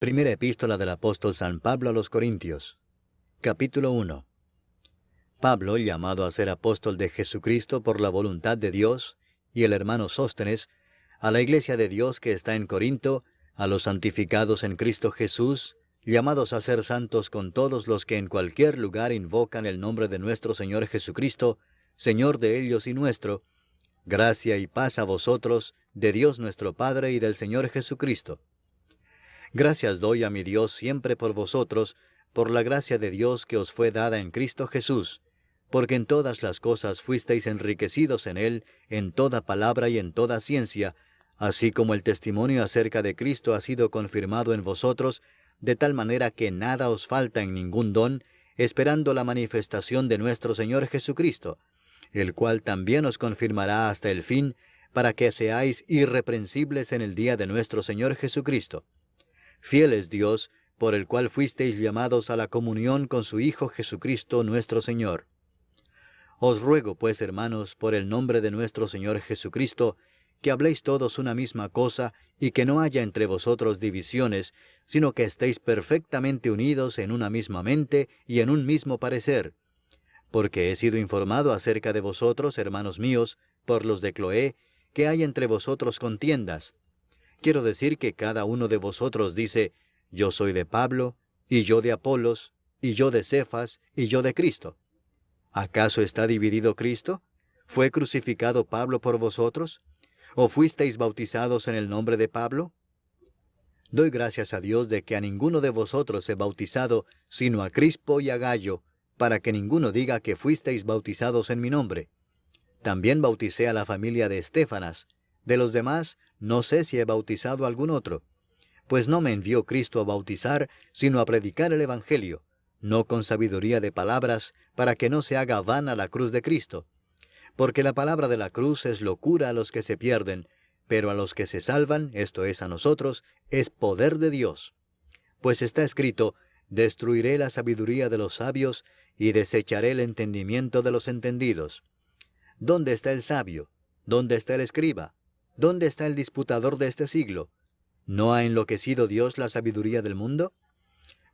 Primera epístola del apóstol San Pablo a los Corintios. Capítulo 1. Pablo, llamado a ser apóstol de Jesucristo por la voluntad de Dios, y el hermano Sóstenes, a la iglesia de Dios que está en Corinto, a los santificados en Cristo Jesús, llamados a ser santos con todos los que en cualquier lugar invocan el nombre de nuestro Señor Jesucristo, Señor de ellos y nuestro, gracia y paz a vosotros, de Dios nuestro Padre y del Señor Jesucristo. Gracias doy a mi Dios siempre por vosotros, por la gracia de Dios que os fue dada en Cristo Jesús, porque en todas las cosas fuisteis enriquecidos en Él, en toda palabra y en toda ciencia, así como el testimonio acerca de Cristo ha sido confirmado en vosotros, de tal manera que nada os falta en ningún don, esperando la manifestación de nuestro Señor Jesucristo, el cual también os confirmará hasta el fin, para que seáis irreprensibles en el día de nuestro Señor Jesucristo. Fiel es Dios, por el cual fuisteis llamados a la comunión con su Hijo Jesucristo nuestro Señor. Os ruego, pues, hermanos, por el nombre de nuestro Señor Jesucristo, que habléis todos una misma cosa, y que no haya entre vosotros divisiones, sino que estéis perfectamente unidos en una misma mente y en un mismo parecer. Porque he sido informado acerca de vosotros, hermanos míos, por los de Cloé, que hay entre vosotros contiendas. Quiero decir que cada uno de vosotros dice, yo soy de Pablo, y yo de Apolos, y yo de Cefas, y yo de Cristo. ¿Acaso está dividido Cristo? ¿Fue crucificado Pablo por vosotros? ¿O fuisteis bautizados en el nombre de Pablo? Doy gracias a Dios de que a ninguno de vosotros he bautizado, sino a Crispo y a Gayo, para que ninguno diga que fuisteis bautizados en mi nombre. También bauticé a la familia de Estéfanas. De los demás, no sé si he bautizado a algún otro. Pues no me envió Cristo a bautizar, sino a predicar el Evangelio, no con sabiduría de palabras, para que no se haga vana la cruz de Cristo. Porque la palabra de la cruz es locura a los que se pierden, pero a los que se salvan, esto es a nosotros, es poder de Dios. Pues está escrito, destruiré la sabiduría de los sabios, y desecharé el entendimiento de los entendidos. ¿Dónde está el sabio? ¿Dónde está el escriba? ¿Dónde está el disputador de este siglo? ¿No ha enloquecido Dios la sabiduría del mundo?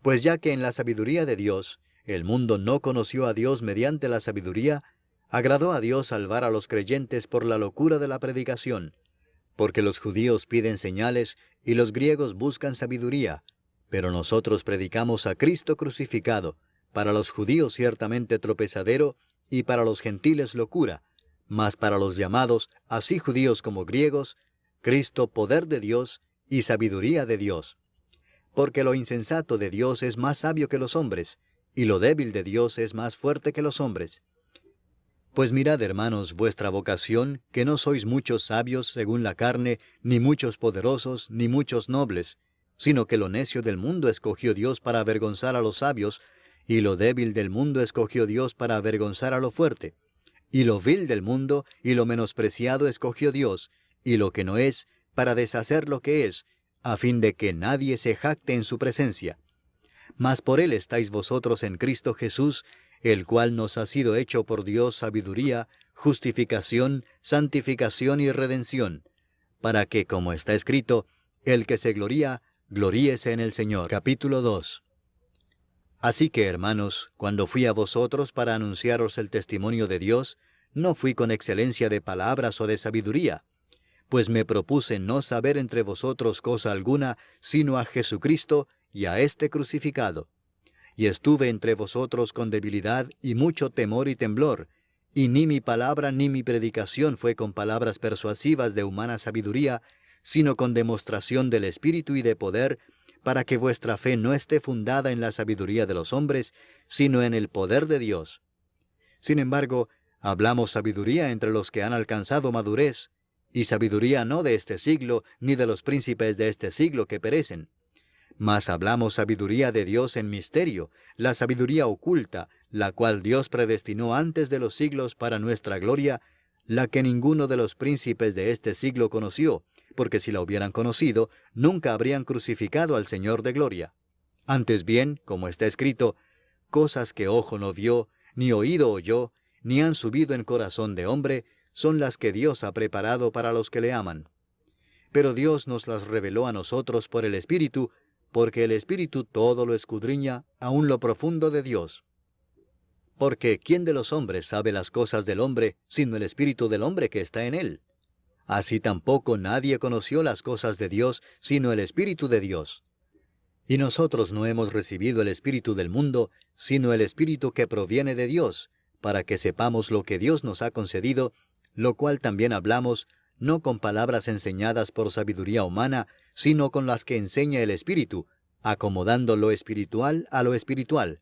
Pues ya que en la sabiduría de Dios, el mundo no conoció a Dios mediante la sabiduría, agradó a Dios salvar a los creyentes por la locura de la predicación. Porque los judíos piden señales y los griegos buscan sabiduría, pero nosotros predicamos a Cristo crucificado, para los judíos ciertamente tropezadero y para los gentiles locura, mas para los llamados, así judíos como griegos, Cristo poder de Dios y sabiduría de Dios. Porque lo insensato de Dios es más sabio que los hombres, y lo débil de Dios es más fuerte que los hombres. Pues mirad, hermanos, vuestra vocación, que no sois muchos sabios según la carne, ni muchos poderosos, ni muchos nobles, sino que lo necio del mundo escogió Dios para avergonzar a los sabios, y lo débil del mundo escogió Dios para avergonzar a lo fuerte. Y lo vil del mundo y lo menospreciado escogió Dios, y lo que no es, para deshacer lo que es, a fin de que nadie se jacte en su presencia. Mas por él estáis vosotros en Cristo Jesús, el cual nos ha sido hecho por Dios sabiduría, justificación, santificación y redención, para que, como está escrito, el que se gloría, gloríese en el Señor. Capítulo 2. Así que, hermanos, cuando fui a vosotros para anunciaros el testimonio de Dios, no fui con excelencia de palabras o de sabiduría, pues me propuse no saber entre vosotros cosa alguna, sino a Jesucristo y a este crucificado. Y estuve entre vosotros con debilidad y mucho temor y temblor, y ni mi palabra ni mi predicación fue con palabras persuasivas de humana sabiduría, sino con demostración del Espíritu y de poder, para que vuestra fe no esté fundada en la sabiduría de los hombres, sino en el poder de Dios. Sin embargo, hablamos sabiduría entre los que han alcanzado madurez, y sabiduría no de este siglo, ni de los príncipes de este siglo que perecen. Mas hablamos sabiduría de Dios en misterio, la sabiduría oculta, la cual Dios predestinó antes de los siglos para nuestra gloria, la que ninguno de los príncipes de este siglo conoció, porque si la hubieran conocido, nunca habrían crucificado al Señor de gloria. Antes bien, como está escrito, cosas que ojo no vio, ni oído oyó, ni han subido en corazón de hombre, son las que Dios ha preparado para los que le aman. Pero Dios nos las reveló a nosotros por el Espíritu, porque el Espíritu todo lo escudriña, aun lo profundo de Dios. Porque ¿quién de los hombres sabe las cosas del hombre, sino el Espíritu del hombre que está en él? Así tampoco nadie conoció las cosas de Dios, sino el Espíritu de Dios. Y nosotros no hemos recibido el Espíritu del mundo, sino el Espíritu que proviene de Dios, para que sepamos lo que Dios nos ha concedido, lo cual también hablamos, no con palabras enseñadas por sabiduría humana, sino con las que enseña el Espíritu, acomodando lo espiritual a lo espiritual.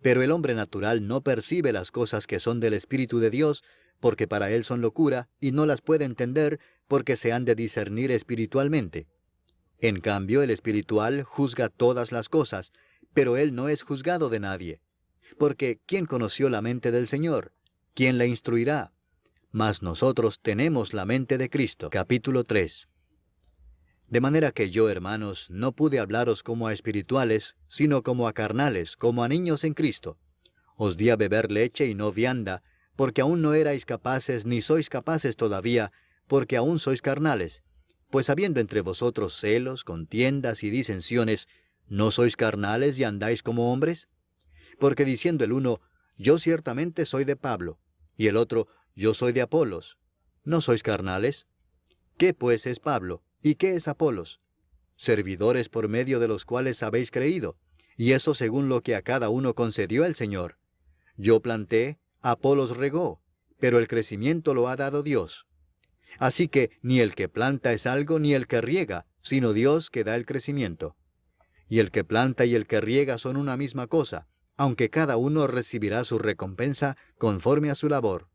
Pero el hombre natural no percibe las cosas que son del Espíritu de Dios, porque para él son locura, y no las puede entender, porque se han de discernir espiritualmente. En cambio, el espiritual juzga todas las cosas, pero él no es juzgado de nadie. Porque ¿quién conoció la mente del Señor? ¿Quién la instruirá? Mas nosotros tenemos la mente de Cristo. Capítulo 3. De manera que yo, hermanos, no pude hablaros como a espirituales, sino como a carnales, como a niños en Cristo. Os di a beber leche y no vianda, porque aún no erais capaces, ni sois capaces todavía, porque aún sois carnales. Pues habiendo entre vosotros celos, contiendas y disensiones, ¿no sois carnales y andáis como hombres? Porque diciendo el uno, yo ciertamente soy de Pablo, y el otro, yo soy de Apolos, ¿no sois carnales? ¿Qué pues es Pablo? ¿Y qué es Apolos? Servidores por medio de los cuales habéis creído, y eso según lo que a cada uno concedió el Señor. Yo planté, Apolos regó, pero el crecimiento lo ha dado Dios. Así que ni el que planta es algo ni el que riega, sino Dios que da el crecimiento. Y el que planta y el que riega son una misma cosa, aunque cada uno recibirá su recompensa conforme a su labor.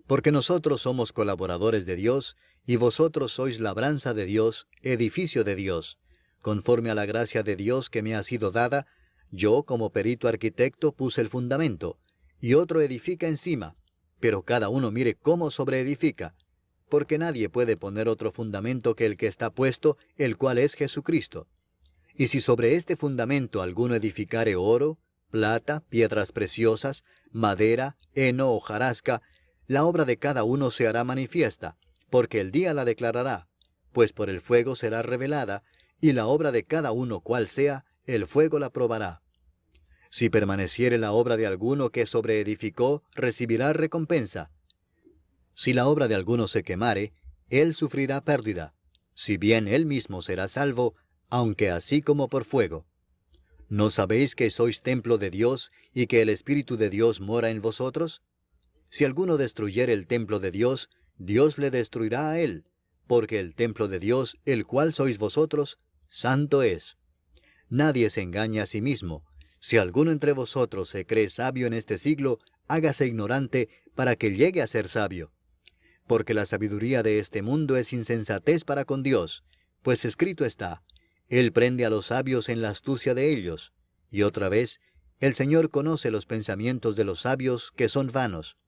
Porque nosotros somos colaboradores de Dios, y vosotros sois labranza de Dios, edificio de Dios. Conforme a la gracia de Dios que me ha sido dada, yo como perito arquitecto puse el fundamento, y otro edifica encima, pero cada uno mire cómo sobreedifica, porque nadie puede poner otro fundamento que el que está puesto, el cual es Jesucristo. Y si sobre este fundamento alguno edificare oro, plata, piedras preciosas, madera, heno o hojarasca, la obra de cada uno se hará manifiesta, porque el día la declarará, pues por el fuego será revelada, y la obra de cada uno cual sea, el fuego la probará. Si permaneciere la obra de alguno que sobreedificó, recibirá recompensa. Si la obra de alguno se quemare, él sufrirá pérdida, si bien él mismo será salvo, aunque así como por fuego. ¿No sabéis que sois templo de Dios y que el Espíritu de Dios mora en vosotros? Si alguno destruyere el templo de Dios, Dios le destruirá a él, porque el templo de Dios, el cual sois vosotros, santo es. Nadie se engaña a sí mismo. Si alguno entre vosotros se cree sabio en este siglo, hágase ignorante para que llegue a ser sabio. Porque la sabiduría de este mundo es insensatez para con Dios, pues escrito está, Él prende a los sabios en la astucia de ellos. Y otra vez, el Señor conoce los pensamientos de los sabios, que son vanos.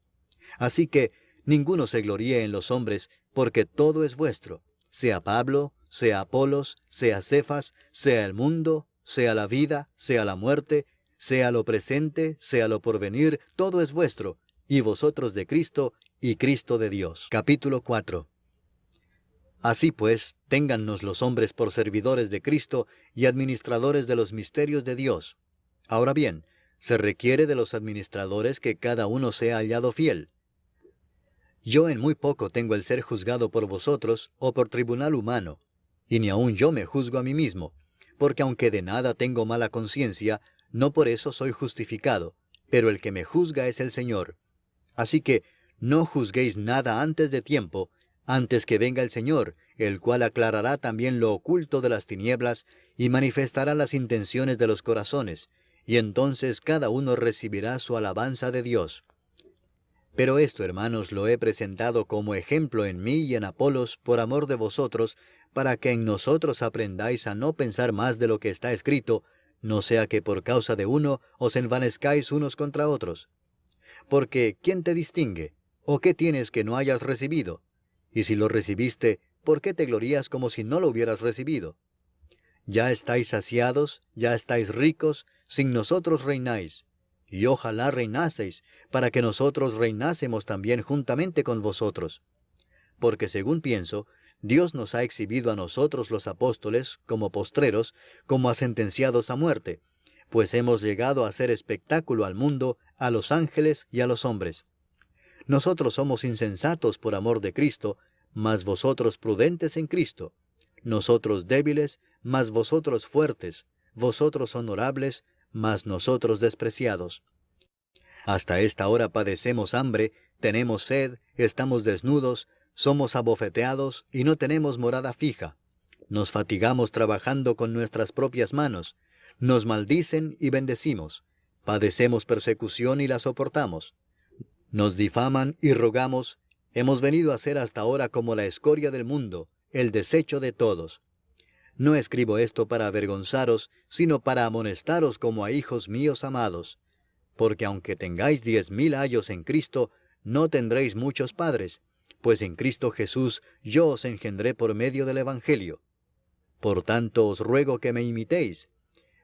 Así que ninguno se gloríe en los hombres, porque todo es vuestro, sea Pablo, sea Apolos, sea Cefas, sea el mundo, sea la vida, sea la muerte, sea lo presente, sea lo porvenir, todo es vuestro, y vosotros de Cristo, y Cristo de Dios. Capítulo 4. Así pues, téngannos los hombres por servidores de Cristo y administradores de los misterios de Dios. Ahora bien, se requiere de los administradores que cada uno sea hallado fiel. Yo en muy poco tengo el ser juzgado por vosotros o por tribunal humano, y ni aun yo me juzgo a mí mismo, porque aunque de nada tengo mala conciencia, no por eso soy justificado, pero el que me juzga es el Señor. Así que no juzguéis nada antes de tiempo, antes que venga el Señor, el cual aclarará también lo oculto de las tinieblas y manifestará las intenciones de los corazones, y entonces cada uno recibirá su alabanza de Dios. Pero esto, hermanos, lo he presentado como ejemplo en mí y en Apolos por amor de vosotros, para que en nosotros aprendáis a no pensar más de lo que está escrito, no sea que por causa de uno os envanezcáis unos contra otros. Porque ¿quién te distingue? ¿O qué tienes que no hayas recibido? Y si lo recibiste, ¿por qué te glorías como si no lo hubieras recibido? Ya estáis saciados, ya estáis ricos, sin nosotros reináis. Y ojalá reinaseis, para que nosotros reinásemos también juntamente con vosotros. Porque según pienso, Dios nos ha exhibido a nosotros los apóstoles como postreros, como a sentenciados a muerte, pues hemos llegado a hacer espectáculo al mundo, a los ángeles y a los hombres. Nosotros somos insensatos por amor de Cristo, mas vosotros prudentes en Cristo. Nosotros débiles, mas vosotros fuertes. Vosotros honorables, mas nosotros despreciados. Hasta esta hora padecemos hambre, tenemos sed, estamos desnudos, somos abofeteados y no tenemos morada fija. Nos fatigamos trabajando con nuestras propias manos. Nos maldicen y bendecimos. Padecemos persecución y la soportamos. Nos difaman y rogamos. Hemos venido a ser hasta ahora como la escoria del mundo, el desecho de todos. No escribo esto para avergonzaros, sino para amonestaros como a hijos míos amados. Porque aunque tengáis 10,000 ayos en Cristo, no tendréis muchos padres, pues en Cristo Jesús yo os engendré por medio del Evangelio. Por tanto os ruego que me imitéis.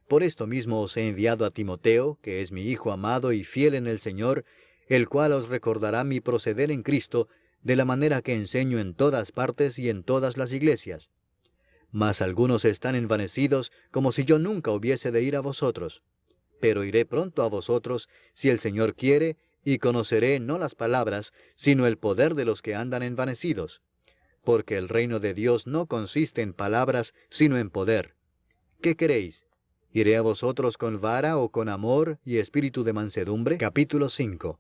Por esto mismo os he enviado a Timoteo, que es mi hijo amado y fiel en el Señor, el cual os recordará mi proceder en Cristo, de la manera que enseño en todas partes y en todas las iglesias. Mas algunos están envanecidos, como si yo nunca hubiese de ir a vosotros. Pero iré pronto a vosotros, si el Señor quiere, y conoceré no las palabras, sino el poder de los que andan envanecidos. Porque el reino de Dios no consiste en palabras, sino en poder. ¿Qué queréis? ¿Iré a vosotros con vara o con amor y espíritu de mansedumbre? Capítulo 5.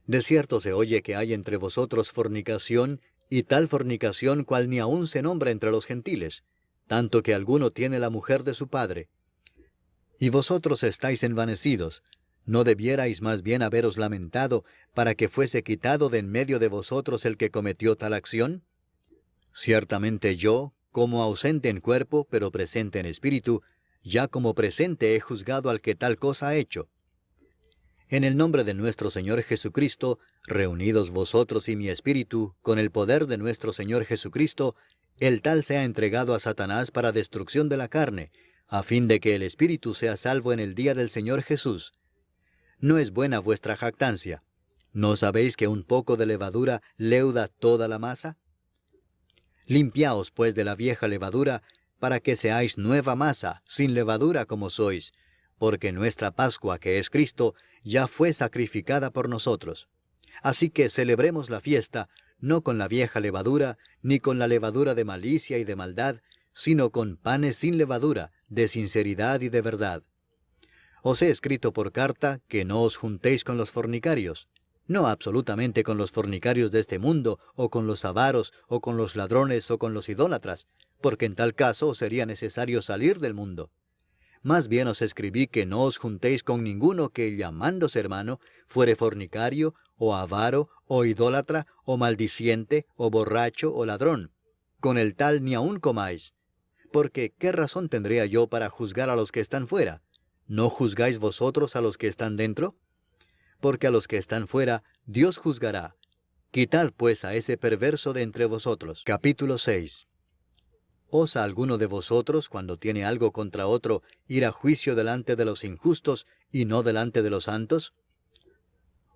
De cierto se oye que hay entre vosotros fornicación, y tal fornicación cual ni aun se nombra entre los gentiles, tanto que alguno tiene la mujer de su padre. Y vosotros estáis envanecidos. ¿No debierais más bien haberos lamentado para que fuese quitado de en medio de vosotros el que cometió tal acción? Ciertamente yo, como ausente en cuerpo, pero presente en espíritu, ya como presente he juzgado al que tal cosa ha hecho. En el nombre de nuestro Señor Jesucristo, reunidos vosotros y mi espíritu, con el poder de nuestro Señor Jesucristo, el tal sea entregado a Satanás para destrucción de la carne, a fin de que el espíritu sea salvo en el día del Señor Jesús. ¿No es buena vuestra jactancia? ¿No sabéis que un poco de levadura leuda toda la masa? Limpiaos pues de la vieja levadura, para que seáis nueva masa, sin levadura como sois, porque nuestra Pascua, que es Cristo, ya fue sacrificada por nosotros. Así que celebremos la fiesta, no con la vieja levadura, ni con la levadura de malicia y de maldad, sino con panes sin levadura, de sinceridad y de verdad. Os he escrito por carta que no os juntéis con los fornicarios, no absolutamente con los fornicarios de este mundo, o con los avaros, o con los ladrones, o con los idólatras, porque en tal caso os sería necesario salir del mundo. Más bien os escribí que no os juntéis con ninguno que, llamándose hermano, fuere fornicario, o avaro, o idólatra, o maldiciente, o borracho, o ladrón. Con el tal ni aun comáis. Porque, ¿qué razón tendría yo para juzgar a los que están fuera? ¿No juzgáis vosotros a los que están dentro? Porque a los que están fuera, Dios juzgará. Quitad pues a ese perverso de entre vosotros. Capítulo 6. ¿Osa alguno de vosotros, cuando tiene algo contra otro, ir a juicio delante de los injustos y no delante de los santos?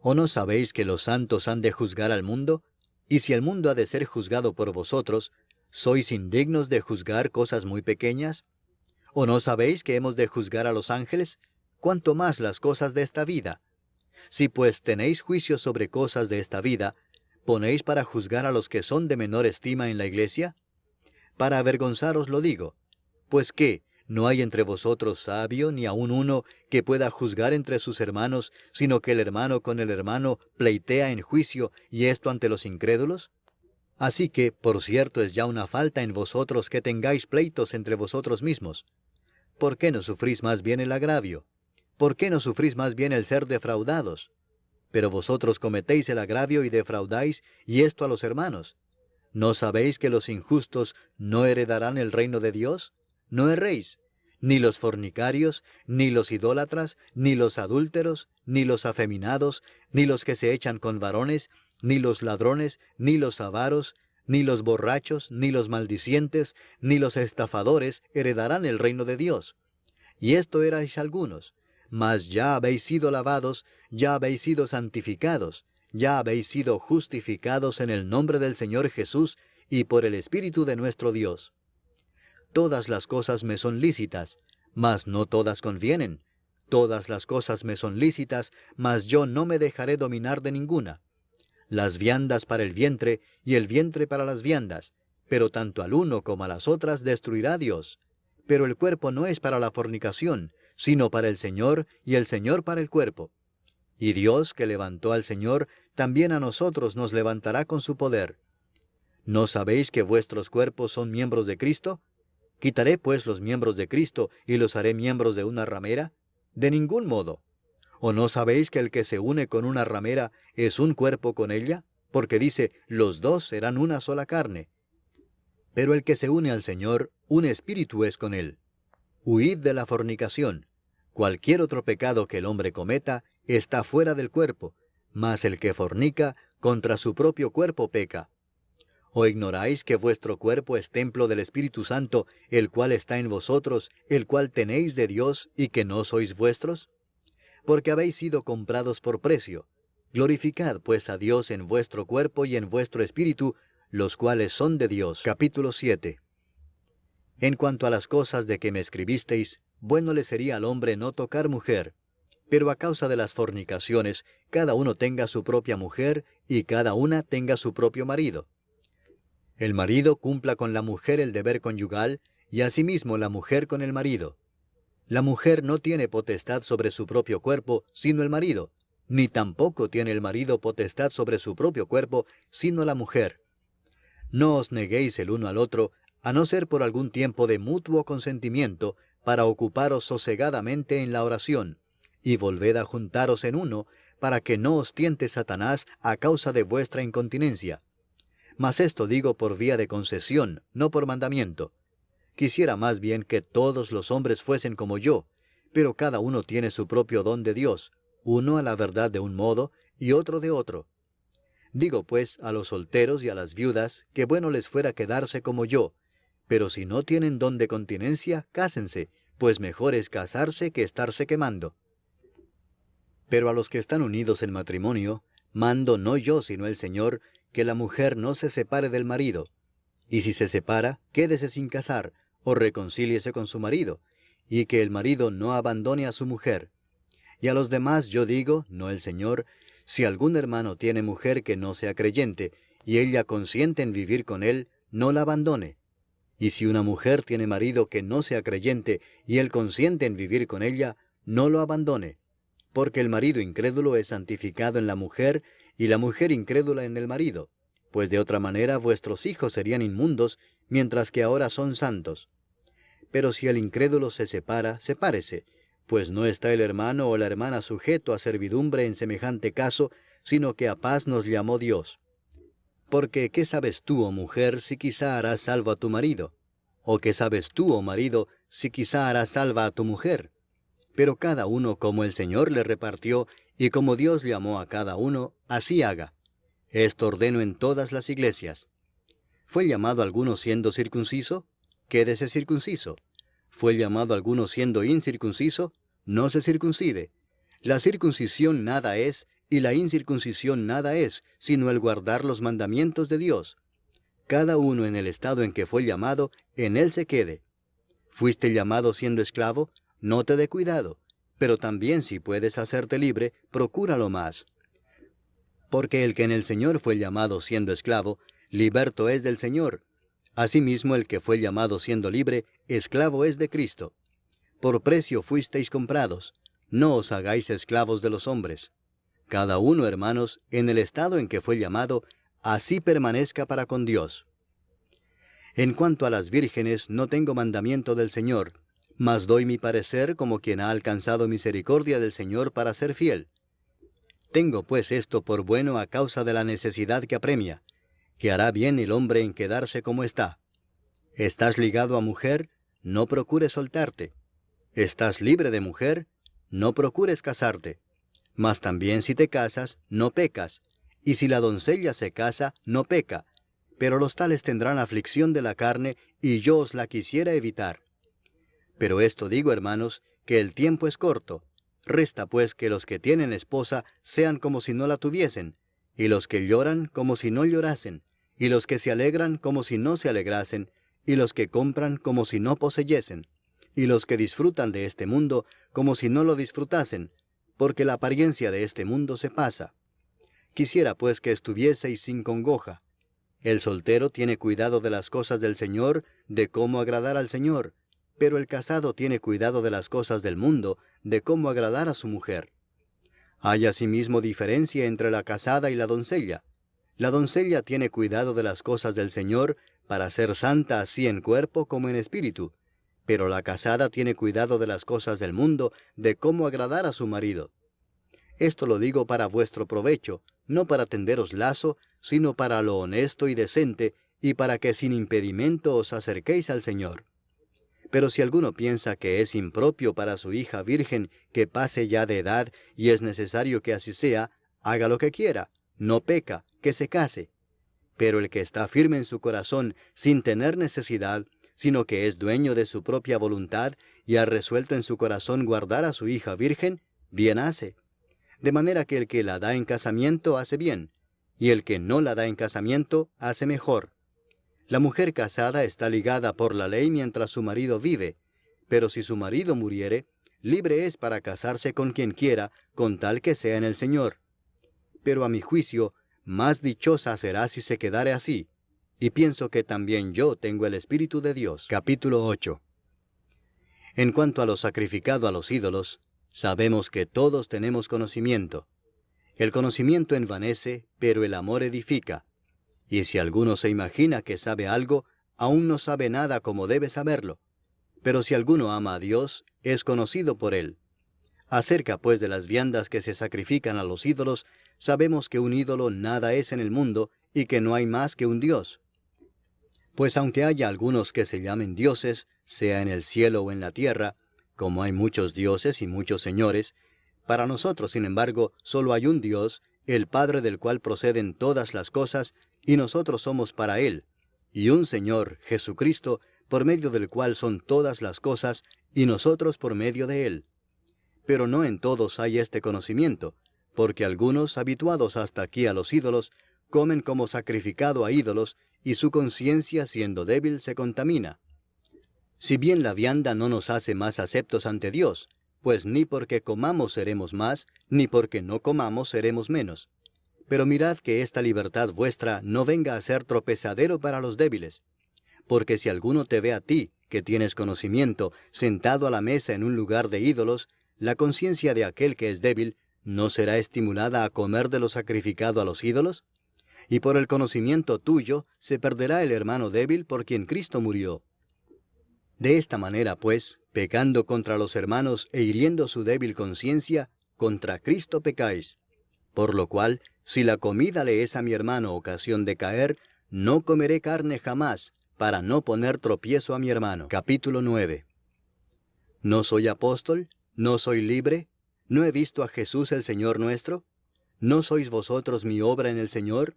¿O no sabéis que los santos han de juzgar al mundo? Y si el mundo ha de ser juzgado por vosotros, ¿sois indignos de juzgar cosas muy pequeñas? ¿O no sabéis que hemos de juzgar a los ángeles? ¿Cuánto más las cosas de esta vida? Si pues tenéis juicio sobre cosas de esta vida, ¿ponéis para juzgar a los que son de menor estima en la iglesia? Para avergonzaros lo digo. Pues ¿qué? ¿No hay entre vosotros sabio, ni aun uno, que pueda juzgar entre sus hermanos, sino que el hermano con el hermano pleitea en juicio, y esto ante los incrédulos? Así que, por cierto, es ya una falta en vosotros que tengáis pleitos entre vosotros mismos. ¿Por qué no sufrís más bien el agravio? ¿Por qué no sufrís más bien el ser defraudados? Pero vosotros cometéis el agravio y defraudáis, y esto a los hermanos. ¿No sabéis que los injustos no heredarán el reino de Dios? No erréis. Ni los fornicarios, ni los idólatras, ni los adúlteros, ni los afeminados, ni los que se echan con varones, ni los ladrones, ni los avaros, ni los borrachos, ni los maldicientes, ni los estafadores heredarán el reino de Dios. Y esto erais algunos, mas ya habéis sido lavados, ya habéis sido santificados, ya habéis sido justificados en el nombre del Señor Jesús y por el Espíritu de nuestro Dios. Todas las cosas me son lícitas, mas no todas convienen. Todas las cosas me son lícitas, mas yo no me dejaré dominar de ninguna. Las viandas para el vientre, y el vientre para las viandas, pero tanto al uno como a las otras destruirá Dios. Pero el cuerpo no es para la fornicación, sino para el Señor, y el Señor para el cuerpo. Y Dios, que levantó al Señor, también a nosotros nos levantará con su poder. ¿No sabéis que vuestros cuerpos son miembros de Cristo? ¿Quitaré pues los miembros de Cristo y los haré miembros de una ramera? De ningún modo. ¿O no sabéis que el que se une con una ramera es un cuerpo con ella? Porque dice, los dos serán una sola carne. Pero el que se une al Señor, un espíritu es con él. Huid de la fornicación. Cualquier otro pecado que el hombre cometa está fuera del cuerpo, mas el que fornica contra su propio cuerpo peca. ¿O ignoráis que vuestro cuerpo es templo del Espíritu Santo, el cual está en vosotros, el cual tenéis de Dios, y que no sois vuestros? Porque habéis sido comprados por precio. Glorificad pues a Dios en vuestro cuerpo y en vuestro espíritu, los cuales son de Dios. Capítulo 7. En cuanto a las cosas de que me escribisteis, bueno le sería al hombre no tocar mujer. Pero a causa de las fornicaciones, cada uno tenga su propia mujer, y cada una tenga su propio marido. El marido cumpla con la mujer el deber conyugal, y asimismo la mujer con el marido. La mujer no tiene potestad sobre su propio cuerpo, sino el marido, ni tampoco tiene el marido potestad sobre su propio cuerpo, sino la mujer. No os neguéis el uno al otro, a no ser por algún tiempo de mutuo consentimiento, para ocuparos sosegadamente en la oración, y volved a juntaros en uno, para que no os tiente Satanás a causa de vuestra incontinencia. Mas esto digo por vía de concesión, no por mandamiento. Quisiera más bien que todos los hombres fuesen como yo, pero cada uno tiene su propio don de Dios, uno a la verdad de un modo, y otro de otro. Digo pues a los solteros y a las viudas, que bueno les fuera quedarse como yo, pero si no tienen don de continencia, cásense, pues mejor es casarse que estarse quemando. Pero a los que están unidos en matrimonio, mando no yo sino el Señor, que la mujer no se separe del marido. Y si se separa, quédese sin casar, o reconcíliese con su marido, y que el marido no abandone a su mujer. Y a los demás yo digo, no el Señor, si algún hermano tiene mujer que no sea creyente, y ella consiente en vivir con él, no la abandone. Y si una mujer tiene marido que no sea creyente, y él consiente en vivir con ella, no lo abandone. Porque el marido incrédulo es santificado en la mujer, y la mujer incrédula en el marido, pues de otra manera vuestros hijos serían inmundos, mientras que ahora son santos. Pero si el incrédulo se separa, sepárese, pues no está el hermano o la hermana sujeto a servidumbre en semejante caso, sino que a paz nos llamó Dios. Porque, ¿qué sabes tú, oh mujer, si quizá harás salvo a tu marido? ¿O qué sabes tú, oh marido, si quizá harás salva a tu mujer? Pero cada uno como el Señor le repartió, y como Dios llamó a cada uno, así haga. Esto ordeno en todas las iglesias. ¿Fue llamado alguno siendo circunciso? Quédese circunciso. ¿Fue llamado alguno siendo incircunciso? No se circuncide. La circuncisión nada es, y la incircuncisión nada es, sino el guardar los mandamientos de Dios. Cada uno en el estado en que fue llamado, en él se quede. ¿Fuiste llamado siendo esclavo? No te dé cuidado. Pero también si puedes hacerte libre, procúralo más. Porque el que en el Señor fue llamado siendo esclavo, liberto es del Señor. Asimismo el que fue llamado siendo libre, esclavo es de Cristo. Por precio fuisteis comprados. No os hagáis esclavos de los hombres. Cada uno, hermanos, en el estado en que fue llamado, así permanezca para con Dios. En cuanto a las vírgenes, no tengo mandamiento del Señor, mas doy mi parecer como quien ha alcanzado misericordia del Señor para ser fiel. Tengo pues esto por bueno a causa de la necesidad que apremia, que hará bien el hombre en quedarse como está. ¿Estás ligado a mujer? No procures soltarte. ¿Estás libre de mujer? No procures casarte. Mas también si te casas, no pecas. Y si la doncella se casa, no peca. Pero los tales tendrán aflicción de la carne, y yo os la quisiera evitar. Pero esto digo, hermanos, que el tiempo es corto. Resta pues que los que tienen esposa sean como si no la tuviesen, y los que lloran como si no llorasen, y los que se alegran como si no se alegrasen, y los que compran como si no poseyesen, y los que disfrutan de este mundo como si no lo disfrutasen, porque la apariencia de este mundo se pasa. Quisiera pues que estuvieseis sin congoja. El soltero tiene cuidado de las cosas del Señor, de cómo agradar al Señor, pero el casado tiene cuidado de las cosas del mundo, de cómo agradar a su mujer. Hay asimismo diferencia entre la casada y la doncella. La doncella tiene cuidado de las cosas del Señor, para ser santa así en cuerpo como en espíritu, pero la casada tiene cuidado de las cosas del mundo, de cómo agradar a su marido. Esto lo digo para vuestro provecho, no para tenderos lazo, sino para lo honesto y decente, y para que sin impedimento os acerquéis al Señor. Pero si alguno piensa que es impropio para su hija virgen que pase ya de edad, y es necesario que así sea, haga lo que quiera, no peca, que se case. Pero el que está firme en su corazón, sin tener necesidad, sino que es dueño de su propia voluntad, y ha resuelto en su corazón guardar a su hija virgen, bien hace. De manera que el que la da en casamiento hace bien, y el que no la da en casamiento hace mejor. La mujer casada está ligada por la ley mientras su marido vive, pero si su marido muriere, libre es para casarse con quien quiera, con tal que sea en el Señor. Pero a mi juicio, más dichosa será si se quedare así, y pienso que también yo tengo el Espíritu de Dios. Capítulo 8. En cuanto a lo sacrificado a los ídolos, sabemos que todos tenemos conocimiento. El conocimiento envanece, pero el amor edifica. Y si alguno se imagina que sabe algo, aún no sabe nada como debe saberlo. Pero si alguno ama a Dios, es conocido por él. Acerca pues de las viandas que se sacrifican a los ídolos, sabemos que un ídolo nada es en el mundo, y que no hay más que un Dios. Pues aunque haya algunos que se llamen dioses, sea en el cielo o en la tierra, como hay muchos dioses y muchos señores, para nosotros, sin embargo, solo hay un Dios, el Padre del cual proceden todas las cosas, y nosotros somos para Él, y un Señor, Jesucristo, por medio del cual son todas las cosas, y nosotros por medio de Él. Pero no en todos hay este conocimiento, porque algunos, habituados hasta aquí a los ídolos, comen como sacrificado a ídolos, y su conciencia, siendo débil, se contamina. Si bien la vianda no nos hace más aceptos ante Dios, pues ni porque comamos seremos más, ni porque no comamos seremos menos. Pero mirad que esta libertad vuestra no venga a ser tropezadero para los débiles. Porque si alguno te ve a ti, que tienes conocimiento, sentado a la mesa en un lugar de ídolos, la conciencia de aquel que es débil, ¿no será estimulada a comer de lo sacrificado a los ídolos? Y por el conocimiento tuyo se perderá el hermano débil por quien Cristo murió. De esta manera, pues, pecando contra los hermanos e hiriendo su débil conciencia, contra Cristo pecáis. Por lo cual, si la comida le es a mi hermano ocasión de caer, no comeré carne jamás, para no poner tropiezo a mi hermano. Capítulo 9. ¿No soy apóstol? ¿No soy libre? ¿No he visto a Jesús el Señor nuestro? ¿No sois vosotros mi obra en el Señor?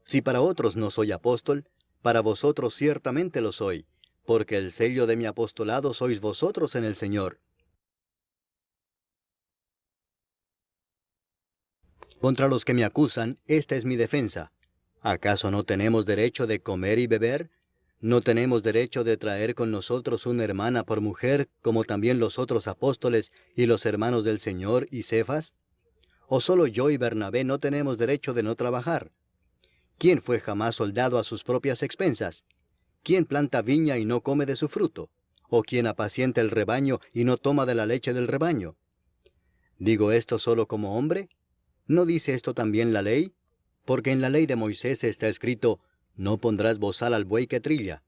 Si para otros no soy apóstol, para vosotros ciertamente lo soy, porque el sello de mi apostolado sois vosotros en el Señor. Contra los que me acusan, esta es mi defensa. ¿Acaso no tenemos derecho de comer y beber? ¿No tenemos derecho de traer con nosotros una hermana por mujer, como también los otros apóstoles y los hermanos del Señor y Cefas? ¿O solo yo y Bernabé no tenemos derecho de no trabajar? ¿Quién fue jamás soldado a sus propias expensas? ¿Quién planta viña y no come de su fruto? ¿O quién apacienta el rebaño y no toma de la leche del rebaño? ¿Digo esto solo como hombre? ¿No dice esto también la ley? Porque en la ley de Moisés está escrito, no pondrás bozal al buey que trilla.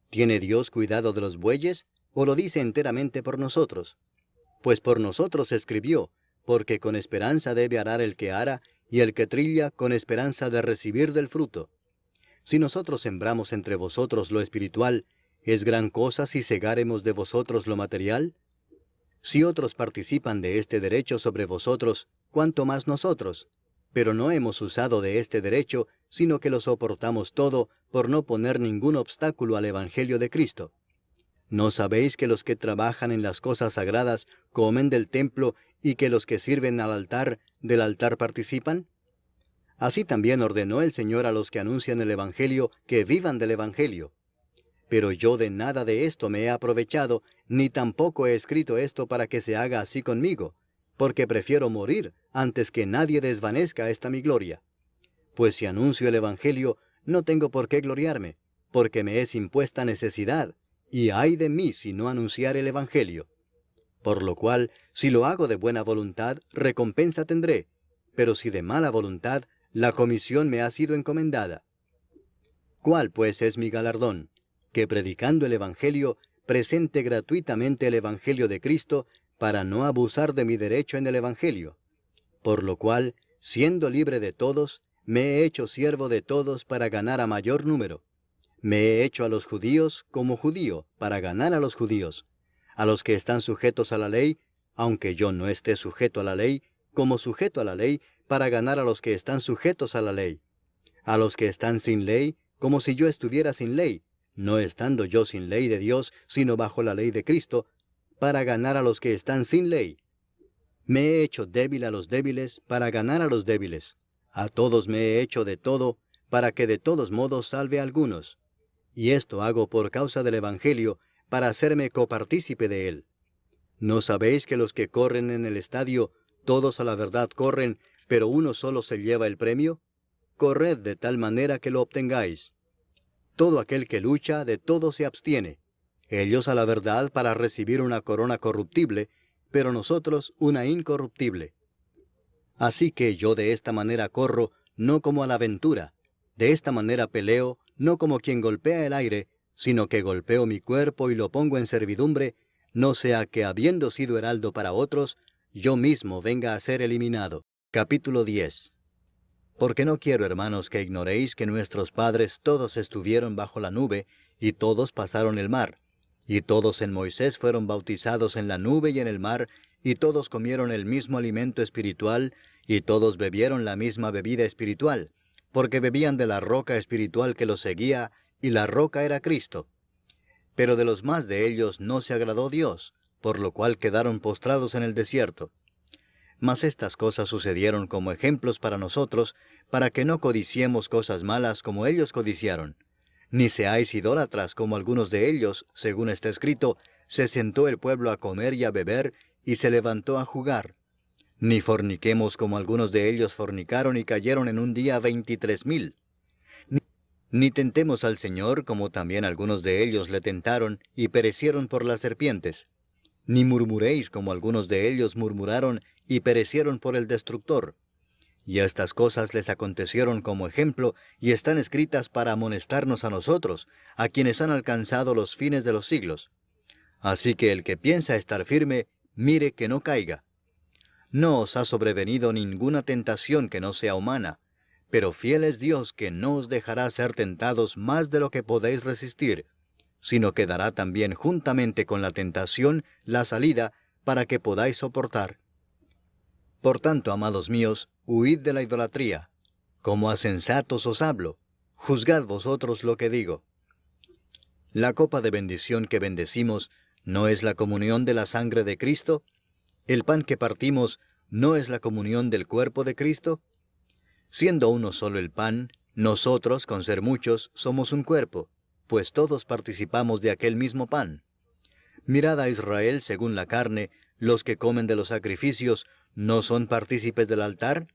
¿Tiene Dios cuidado de los bueyes, o lo dice enteramente por nosotros? Pues por nosotros escribió, porque con esperanza debe arar el que ara, y el que trilla con esperanza de recibir del fruto. Si nosotros sembramos entre vosotros lo espiritual, ¿es gran cosa si segáremos de vosotros lo material? Si otros participan de este derecho sobre vosotros, ¿cuánto más nosotros? Pero no hemos usado de este derecho, sino que lo soportamos todo, por no poner ningún obstáculo al Evangelio de Cristo. ¿No sabéis que los que trabajan en las cosas sagradas comen del templo, y que los que sirven al altar, del altar participan? Así también ordenó el Señor a los que anuncian el Evangelio que vivan del Evangelio. Pero yo de nada de esto me he aprovechado, ni tampoco he escrito esto para que se haga así conmigo, porque prefiero morir antes que nadie desvanezca esta mi gloria. Pues si anuncio el Evangelio, no tengo por qué gloriarme, porque me es impuesta necesidad, y ay de mí si no anunciar el Evangelio. Por lo cual, si lo hago de buena voluntad, recompensa tendré, pero si de mala voluntad, la comisión me ha sido encomendada. ¿Cuál pues es mi galardón? Que predicando el Evangelio, presente gratuitamente el Evangelio de Cristo, para no abusar de mi derecho en el Evangelio. Por lo cual, siendo libre de todos, me he hecho siervo de todos para ganar a mayor número. Me he hecho a los judíos como judío, para ganar a los judíos. A los que están sujetos a la ley, aunque yo no esté sujeto a la ley, como sujeto a la ley, para ganar a los que están sujetos a la ley. A los que están sin ley, como si yo estuviera sin ley, no estando yo sin ley de Dios, sino bajo la ley de Cristo, para ganar a los que están sin ley. Me he hecho débil a los débiles, para ganar a los débiles. A todos me he hecho de todo, para que de todos modos salve a algunos. Y esto hago por causa del Evangelio, para hacerme copartícipe de él. ¿No sabéis que los que corren en el estadio, todos a la verdad corren, pero uno solo se lleva el premio? Corred de tal manera que lo obtengáis. Todo aquel que lucha, de todo se abstiene. Ellos a la verdad para recibir una corona corruptible, pero nosotros una incorruptible. Así que yo de esta manera corro, no como a la aventura. De esta manera peleo, no como quien golpea el aire, sino que golpeo mi cuerpo y lo pongo en servidumbre, no sea que habiendo sido heraldo para otros, yo mismo venga a ser eliminado. Capítulo 10. Porque no quiero, hermanos, que ignoréis que nuestros padres todos estuvieron bajo la nube, y todos pasaron el mar, y todos en Moisés fueron bautizados en la nube y en el mar, y todos comieron el mismo alimento espiritual, y todos bebieron la misma bebida espiritual, porque bebían de la roca espiritual que los seguía, y la roca era Cristo. Pero de los más de ellos no se agradó Dios, por lo cual quedaron postrados en el desierto. Mas estas cosas sucedieron como ejemplos para nosotros, para que no codiciemos cosas malas como ellos codiciaron. Ni seáis idólatras como algunos de ellos, según está escrito, se sentó el pueblo a comer y a beber, y se levantó a jugar. Ni forniquemos como algunos de ellos fornicaron y cayeron en un día 23,000. Ni tentemos al Señor como también algunos de ellos le tentaron y perecieron por las serpientes. Ni murmuréis como algunos de ellos murmuraron y perecieron por el destructor. Y estas cosas les acontecieron como ejemplo y están escritas para amonestarnos a nosotros, a quienes han alcanzado los fines de los siglos. Así que el que piensa estar firme, mire que no caiga. No os ha sobrevenido ninguna tentación que no sea humana, pero fiel es Dios que no os dejará ser tentados más de lo que podéis resistir, sino que dará también juntamente con la tentación la salida para que podáis soportar. Por tanto, amados míos, huid de la idolatría. Como a sensatos os hablo, juzgad vosotros lo que digo. La copa de bendición que bendecimos, ¿no es la comunión de la sangre de Cristo? ¿El pan que partimos, no es la comunión del cuerpo de Cristo? Siendo uno solo el pan, nosotros, con ser muchos, somos un cuerpo, pues todos participamos de aquel mismo pan. Mirad a Israel según la carne, los que comen de los sacrificios, ¿no son partícipes del altar?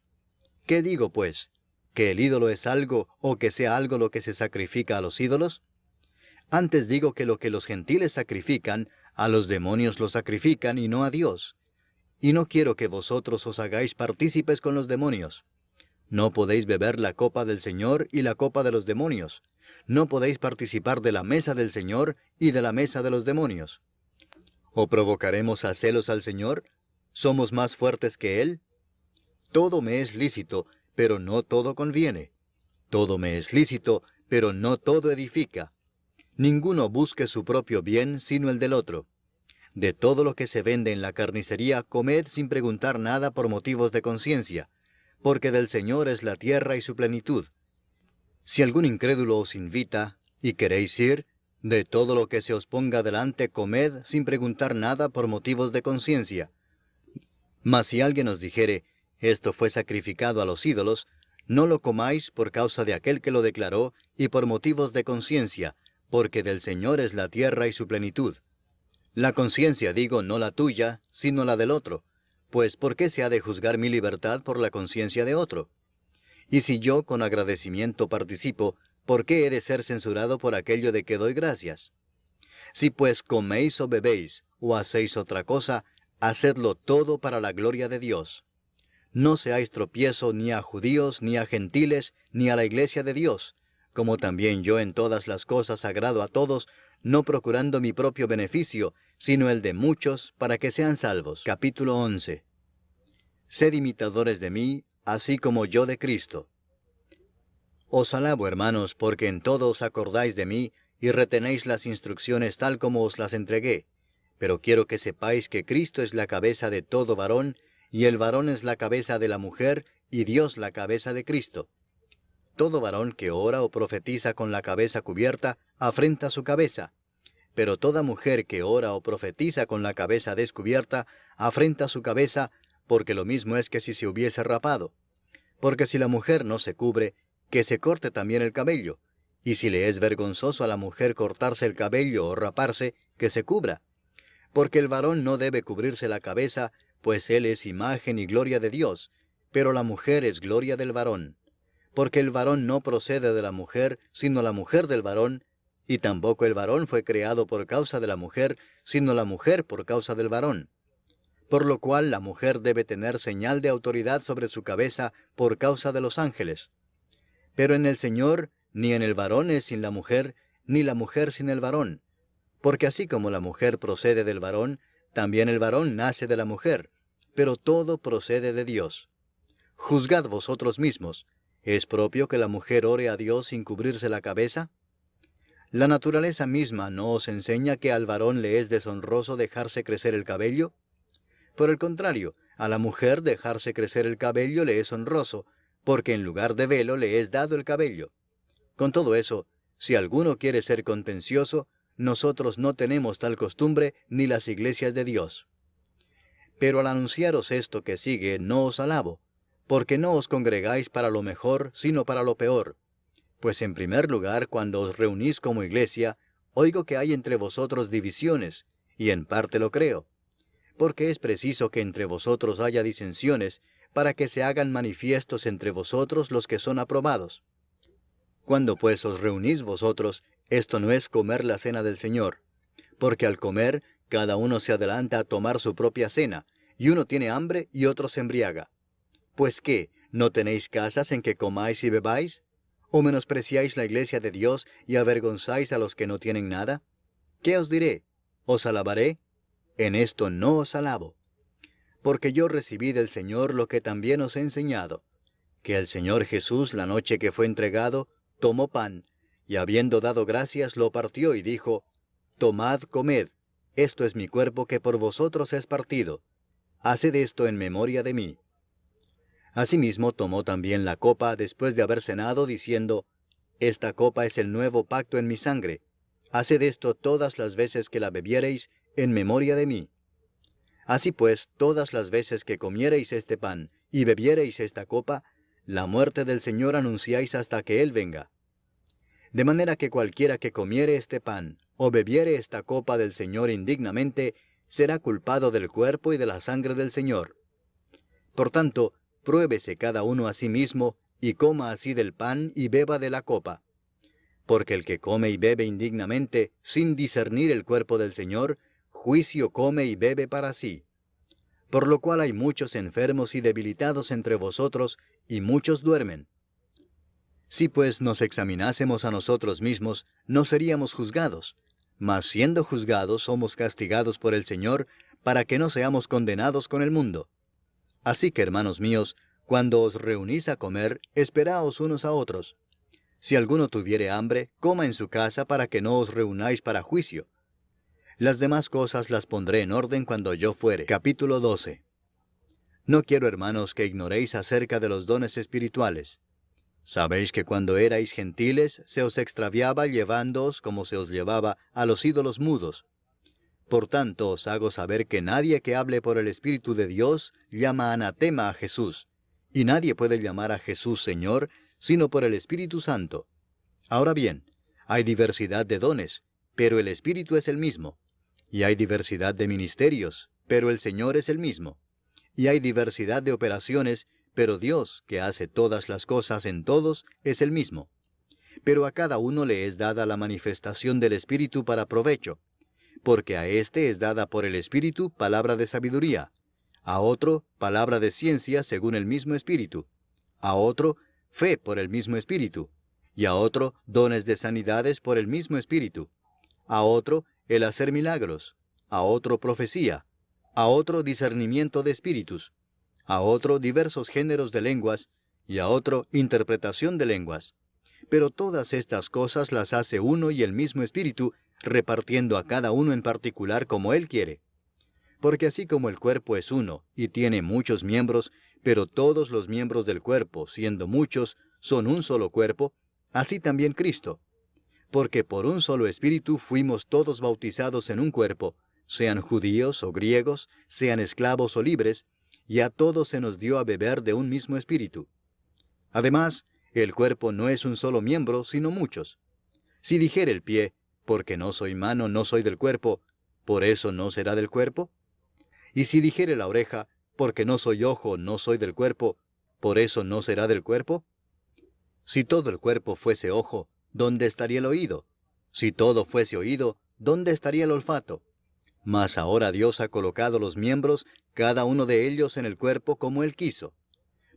¿Qué digo, pues? ¿Que el ídolo es algo, o que sea algo lo que se sacrifica a los ídolos? Antes digo que lo que los gentiles sacrifican, a los demonios lo sacrifican y no a Dios. Y no quiero que vosotros os hagáis partícipes con los demonios. No podéis beber la copa del Señor y la copa de los demonios. No podéis participar de la mesa del Señor y de la mesa de los demonios. ¿O provocaremos a celos al Señor? ¿Somos más fuertes que Él? Todo me es lícito, pero no todo conviene. Todo me es lícito, pero no todo edifica. Ninguno busque su propio bien, sino el del otro. De todo lo que se vende en la carnicería, comed sin preguntar nada por motivos de conciencia, porque del Señor es la tierra y su plenitud. Si algún incrédulo os invita, y queréis ir, de todo lo que se os ponga delante comed sin preguntar nada por motivos de conciencia. Mas si alguien os dijere, esto fue sacrificado a los ídolos, No lo comáis por causa de aquel que lo declaró, y por motivos de conciencia, porque del Señor es la tierra y su plenitud. La conciencia, digo, no la tuya, sino la del otro. Pues ¿por qué se ha de juzgar mi libertad por la conciencia de otro? Y si yo con agradecimiento participo, ¿por qué he de ser censurado por aquello de que doy gracias? Si pues coméis o bebéis, o hacéis otra cosa, hacedlo todo para la gloria de Dios. No seáis tropiezo ni a judíos, ni a gentiles, ni a la iglesia de Dios, como también yo en todas las cosas agrado a todos, no procurando mi propio beneficio, sino el de muchos, para que sean salvos. Capítulo 11. Sed imitadores de mí, así como yo de Cristo. Os alabo, hermanos, porque en todo os acordáis de mí, y retenéis las instrucciones tal como os las entregué. Pero quiero que sepáis que Cristo es la cabeza de todo varón, y el varón es la cabeza de la mujer, y Dios la cabeza de Cristo. Todo varón que ora o profetiza con la cabeza cubierta, afrenta su cabeza. Pero toda mujer que ora o profetiza con la cabeza descubierta, afrenta su cabeza, porque lo mismo es que si se hubiese rapado. Porque si la mujer no se cubre, que se corte también el cabello. Y si le es vergonzoso a la mujer cortarse el cabello o raparse, que se cubra. Porque el varón no debe cubrirse la cabeza, pues él es imagen y gloria de Dios, pero la mujer es gloria del varón. Porque el varón no procede de la mujer, sino la mujer del varón, y tampoco el varón fue creado por causa de la mujer, sino la mujer por causa del varón. Por lo cual la mujer debe tener señal de autoridad sobre su cabeza por causa de los ángeles. Pero en el Señor, ni en el varón es sin la mujer, ni la mujer sin el varón. Porque así como la mujer procede del varón, también el varón nace de la mujer, pero todo procede de Dios. Juzgad vosotros mismos, ¿es propio que la mujer ore a Dios sin cubrirse la cabeza? ¿La naturaleza misma no os enseña que al varón le es deshonroso dejarse crecer el cabello? Por el contrario, a la mujer dejarse crecer el cabello le es honroso, porque en lugar de velo le es dado el cabello. Con todo eso, si alguno quiere ser contencioso, nosotros no tenemos tal costumbre ni las iglesias de Dios. Pero al anunciaros esto que sigue, no os alabo, porque no os congregáis para lo mejor, sino para lo peor. Pues en primer lugar, cuando os reunís como iglesia, oigo que hay entre vosotros divisiones, y en parte lo creo. Porque es preciso que entre vosotros haya disensiones, para que se hagan manifiestos entre vosotros los que son aprobados. Cuando pues os reunís vosotros, esto no es comer la cena del Señor, porque al comer, cada uno se adelanta a tomar su propia cena, y uno tiene hambre y otro se embriaga. Pues ¿qué? ¿No tenéis casas en que comáis y bebáis? ¿O menospreciáis la iglesia de Dios y avergonzáis a los que no tienen nada? ¿Qué os diré? ¿Os alabaré? En esto no os alabo. Porque yo recibí del Señor lo que también os he enseñado, que el Señor Jesús, la noche que fue entregado, tomó pan, y habiendo dado gracias, lo partió y dijo, Tomad, comed, esto es mi cuerpo que por vosotros es partido. Haced esto en memoria de mí. Asimismo tomó también la copa después de haber cenado, diciendo, Esta copa es el nuevo pacto en mi sangre. Haced esto todas las veces que la bebiereis, en memoria de mí. Así pues, todas las veces que comiereis este pan, y bebiereis esta copa, la muerte del Señor anunciáis hasta que Él venga. De manera que cualquiera que comiere este pan, o bebiere esta copa del Señor indignamente, será culpado del cuerpo y de la sangre del Señor. Por tanto, pruébese cada uno a sí mismo, y coma así del pan y beba de la copa. Porque el que come y bebe indignamente, sin discernir el cuerpo del Señor, juicio come y bebe para sí. Por lo cual hay muchos enfermos y debilitados entre vosotros, y muchos duermen. Si pues nos examinásemos a nosotros mismos, no seríamos juzgados, mas siendo juzgados somos castigados por el Señor, para que no seamos condenados con el mundo. Así que, hermanos míos, cuando os reunís a comer, esperaos unos a otros. Si alguno tuviere hambre, coma en su casa para que no os reunáis para juicio. Las demás cosas las pondré en orden cuando yo fuere. Capítulo 12. No quiero, hermanos, que ignoréis acerca de los dones espirituales. Sabéis que cuando erais gentiles, se os extraviaba llevándoos, como se os llevaba, a los ídolos mudos. Por tanto, os hago saber que nadie que hable por el Espíritu de Dios llama anatema a Jesús, y nadie puede llamar a Jesús Señor sino por el Espíritu Santo. Ahora bien, hay diversidad de dones, pero el Espíritu es el mismo. Y hay diversidad de ministerios, pero el Señor es el mismo. Y hay diversidad de operaciones, pero Dios, que hace todas las cosas en todos, es el mismo. Pero a cada uno le es dada la manifestación del Espíritu para provecho, porque a éste es dada por el Espíritu palabra de sabiduría, a otro palabra de ciencia según el mismo Espíritu, a otro fe por el mismo Espíritu, y a otro dones de sanidades por el mismo Espíritu, a otro el hacer milagros, a otro profecía, a otro discernimiento de espíritus, a otro diversos géneros de lenguas, y a otro interpretación de lenguas. Pero todas estas cosas las hace uno y el mismo Espíritu, repartiendo a cada uno en particular como Él quiere. Porque así como el cuerpo es uno, y tiene muchos miembros, pero todos los miembros del cuerpo, siendo muchos, son un solo cuerpo, así también Cristo. Porque por un solo Espíritu fuimos todos bautizados en un cuerpo, sean judíos o griegos, sean esclavos o libres, y a todos se nos dio a beber de un mismo Espíritu. Además, el cuerpo no es un solo miembro, sino muchos. Si dijere el pie, porque no soy mano, no soy del cuerpo, ¿por eso no será del cuerpo? Y si dijere la oreja, porque no soy ojo, no soy del cuerpo, ¿por eso no será del cuerpo? Si todo el cuerpo fuese ojo, ¿dónde estaría el oído? Si todo fuese oído, ¿dónde estaría el olfato? Mas ahora Dios ha colocado los miembros, cada uno de ellos en el cuerpo como Él quiso.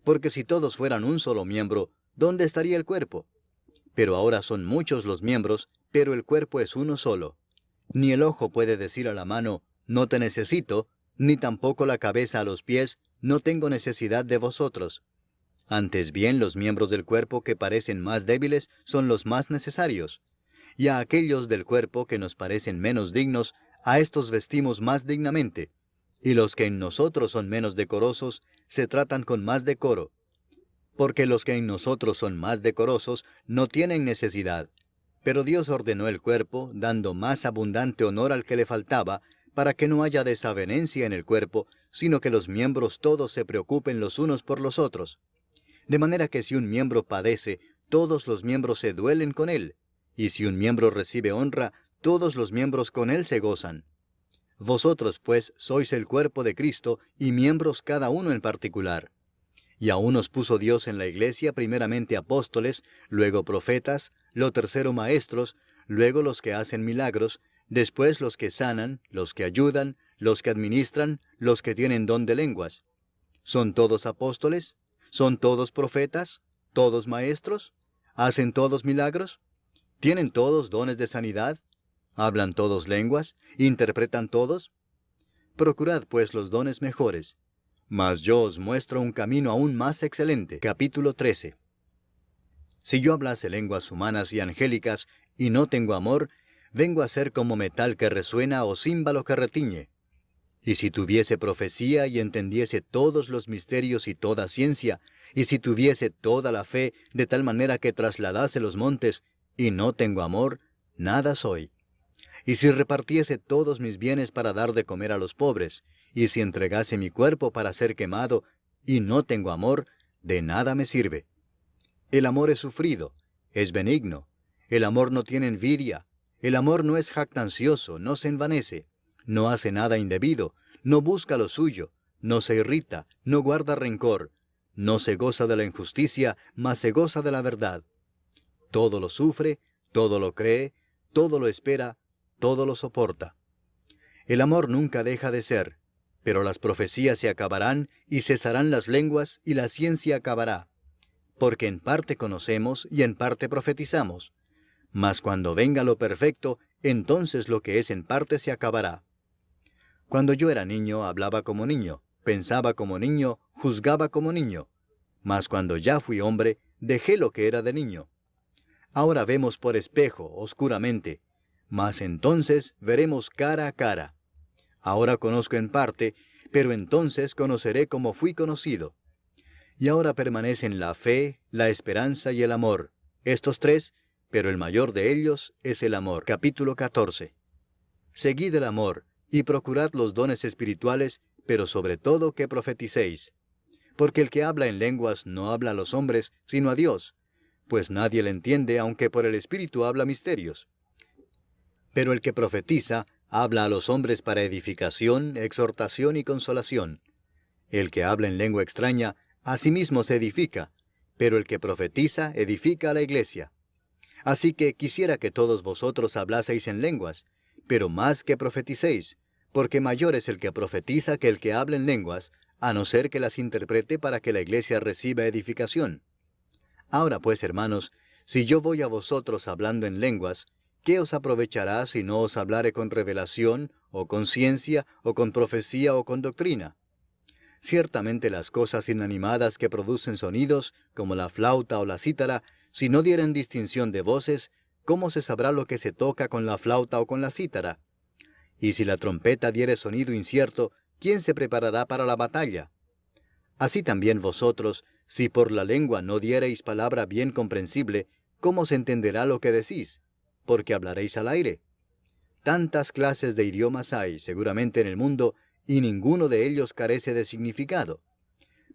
Porque si todos fueran un solo miembro, ¿dónde estaría el cuerpo? Pero ahora son muchos los miembros, pero el cuerpo es uno solo. Ni el ojo puede decir a la mano, no te necesito, ni tampoco la cabeza a los pies, no tengo necesidad de vosotros. Antes bien, los miembros del cuerpo que parecen más débiles son los más necesarios. Y a aquellos del cuerpo que nos parecen menos dignos, a estos vestimos más dignamente. Y los que en nosotros son menos decorosos, se tratan con más decoro. Porque los que en nosotros son más decorosos no tienen necesidad. Pero Dios ordenó el cuerpo, dando más abundante honor al que le faltaba, para que no haya desavenencia en el cuerpo, sino que los miembros todos se preocupen los unos por los otros. De manera que si un miembro padece, todos los miembros se duelen con él, y si un miembro recibe honra, todos los miembros con él se gozan. Vosotros, pues, sois el cuerpo de Cristo, y miembros cada uno en particular. Y a unos puso Dios en la iglesia primeramente apóstoles, luego profetas, lo tercero maestros, luego los que hacen milagros, después los que sanan, los que ayudan, los que administran, los que tienen don de lenguas. ¿Son todos apóstoles? ¿Son todos profetas? ¿Todos maestros? ¿Hacen todos milagros? ¿Tienen todos dones de sanidad? ¿Hablan todos lenguas? ¿Interpretan todos? Procurad pues los dones mejores. Mas yo os muestro un camino aún más excelente. Capítulo 13. Si yo hablase lenguas humanas y angélicas, y no tengo amor, vengo a ser como metal que resuena o címbalo que retiñe. Y si tuviese profecía y entendiese todos los misterios y toda ciencia, y si tuviese toda la fe de tal manera que trasladase los montes, y no tengo amor, nada soy. Y si repartiese todos mis bienes para dar de comer a los pobres, y si entregase mi cuerpo para ser quemado, y no tengo amor, de nada me sirve. El amor es sufrido, es benigno. El amor no tiene envidia. El amor no es jactancioso, no se envanece, no hace nada indebido, no busca lo suyo, no se irrita, no guarda rencor, no se goza de la injusticia, mas se goza de la verdad. Todo lo sufre, todo lo cree, todo lo espera, todo lo soporta. El amor nunca deja de ser, pero las profecías se acabarán y cesarán las lenguas y la ciencia acabará. Porque en parte conocemos y en parte profetizamos. Mas cuando venga lo perfecto, entonces lo que es en parte se acabará. Cuando yo era niño, hablaba como niño, pensaba como niño, juzgaba como niño. Mas cuando ya fui hombre, dejé lo que era de niño. Ahora vemos por espejo, oscuramente, mas entonces veremos cara a cara. Ahora conozco en parte, pero entonces conoceré como fui conocido. Y ahora permanecen la fe, la esperanza y el amor, estos tres, pero el mayor de ellos es el amor. Capítulo 14. Seguid el amor, y procurad los dones espirituales, pero sobre todo que profeticéis. Porque el que habla en lenguas no habla a los hombres, sino a Dios, pues nadie le entiende, aunque por el Espíritu habla misterios. Pero el que profetiza habla a los hombres para edificación, exhortación y consolación. El que habla en lengua extraña, a sí mismo se edifica, pero el que profetiza edifica a la iglesia. Así que quisiera que todos vosotros hablaseis en lenguas, pero más que profeticéis, porque mayor es el que profetiza que el que habla en lenguas, a no ser que las interprete para que la iglesia reciba edificación. Ahora pues, hermanos, si yo voy a vosotros hablando en lenguas, ¿qué os aprovechará si no os hablare con revelación, o con ciencia, o con profecía, o con doctrina? Ciertamente las cosas inanimadas que producen sonidos, como la flauta o la cítara, si no dieren distinción de voces, ¿cómo se sabrá lo que se toca con la flauta o con la cítara? Y si la trompeta diere sonido incierto, ¿quién se preparará para la batalla? Así también vosotros, si por la lengua no diereis palabra bien comprensible, ¿cómo se entenderá lo que decís? Porque hablaréis al aire. Tantas clases de idiomas hay, seguramente, en el mundo, y ninguno de ellos carece de significado.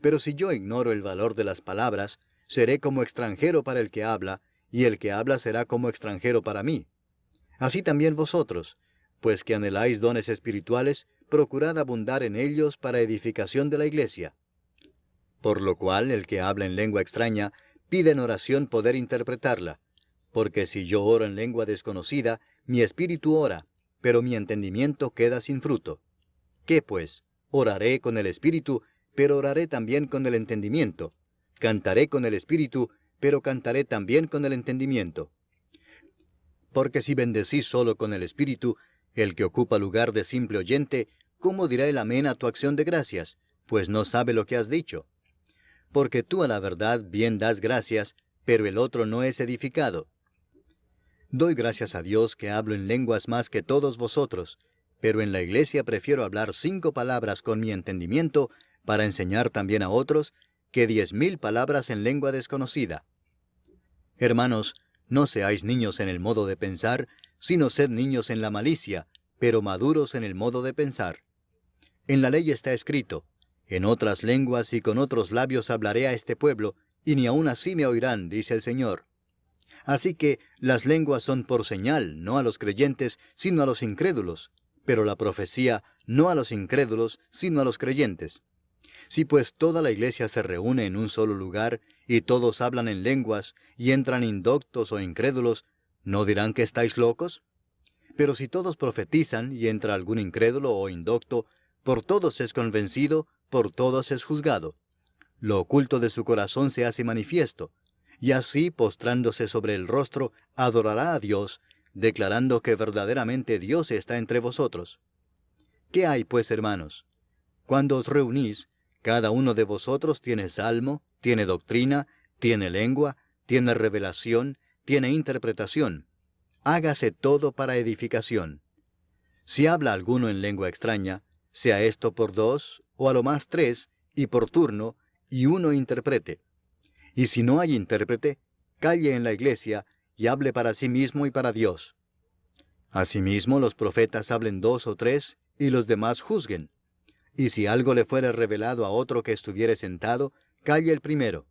Pero si yo ignoro el valor de las palabras, seré como extranjero para el que habla, y el que habla será como extranjero para mí. Así también vosotros, pues que anheláis dones espirituales, procurad abundar en ellos para edificación de la iglesia. Por lo cual el que habla en lengua extraña, pide en oración poder interpretarla, porque si yo oro en lengua desconocida, mi espíritu ora, pero mi entendimiento queda sin fruto. ¿Qué pues? Oraré con el espíritu, pero oraré también con el entendimiento. Cantaré con el espíritu, pero cantaré también con el entendimiento. Porque si bendecís solo con el espíritu, el que ocupa lugar de simple oyente, ¿cómo dirá el amén a tu acción de gracias? Pues no sabe lo que has dicho. Porque tú a la verdad bien das gracias, pero el otro no es edificado. Doy gracias a Dios que hablo en lenguas más que todos vosotros, pero en la iglesia prefiero hablar 5 palabras con mi entendimiento para enseñar también a otros, que 10,000 palabras en lengua desconocida. Hermanos, no seáis niños en el modo de pensar, sino sed niños en la malicia, pero maduros en el modo de pensar. En la ley está escrito: en otras lenguas y con otros labios hablaré a este pueblo, y ni aun así me oirán, dice el Señor. Así que las lenguas son por señal, no a los creyentes, sino a los incrédulos, pero la profecía no a los incrédulos, sino a los creyentes. Si pues toda la iglesia se reúne en un solo lugar, y todos hablan en lenguas, y entran indoctos o incrédulos, ¿no dirán que estáis locos? Pero si todos profetizan, y entra algún incrédulo o indocto, por todos es convencido, por todos es juzgado. Lo oculto de su corazón se hace manifiesto, y así, postrándose sobre el rostro, adorará a Dios, declarando que verdaderamente Dios está entre vosotros. ¿Qué hay, pues, hermanos? Cuando os reunís, cada uno de vosotros tiene salmo, tiene doctrina, tiene lengua, tiene revelación, tiene interpretación. Hágase todo para edificación. Si habla alguno en lengua extraña, sea esto por 2, o a lo más 3, y por turno, y uno interprete. Y si no hay intérprete, calle en la iglesia, y hable para sí mismo y para Dios. Asimismo, los profetas hablen 2 o 3, y los demás juzguen. Y si algo le fuere revelado a otro que estuviere sentado, calle el primero.